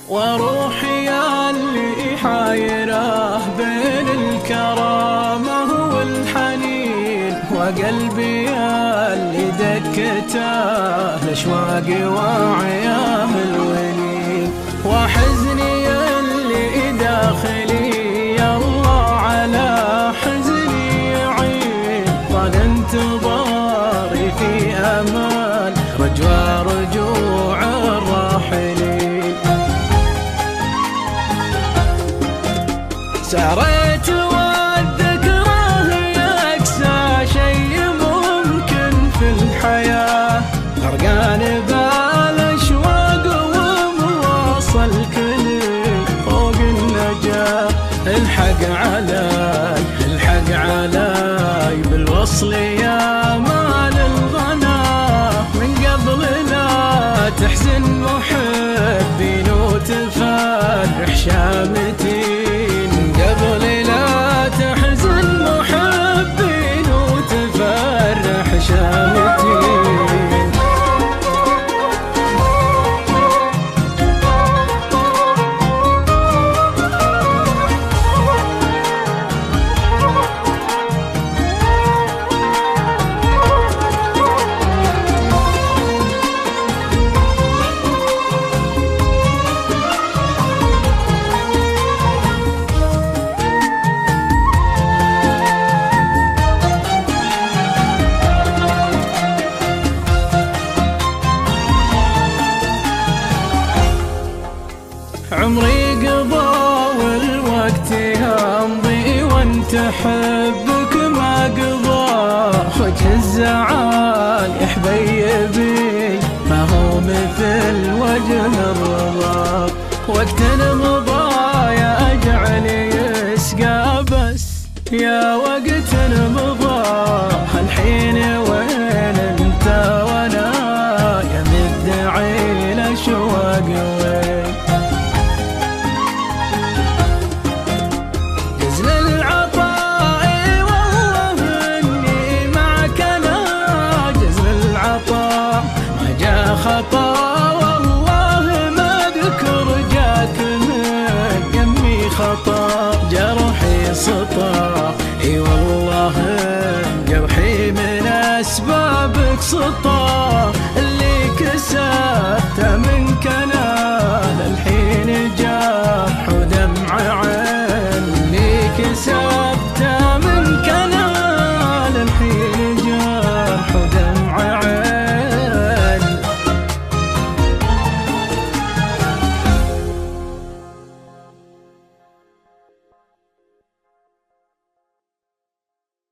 وروحي اللي حايره بين الكرامة والحنين، وقلبي اللي دكته الأشواق وعياه الونين، وحزني اللي داخلي يا الله على حزني يعين، طال انتظاري في أمل رجوى رجوع الراحلين. ساريت والذكرى هي أقسى شيء ممكن في الحياة، غرقان بالأشواق ومواصل كل فوق النجاة. الحق علي بالوصل يا مال الغنا، من قبل لا تحزن محبين وتفرح شامتي، قبل لا تحزن محبين وتفرح شامتي. عمري قضى والوقت يمضي وانت حبك ما قضى، وجه الزعال يا حبيبي ما هو مثل وجه الرضا. وقت مضى يا اجعل يسقى بس يا وقت مضى، الحين وين انت وانا يا مدعي الاشواق وين؟ خطا والله ما ذكر جاك من يمي خطا، جرحي سطا اي والله جرحي من اسبابك سطا.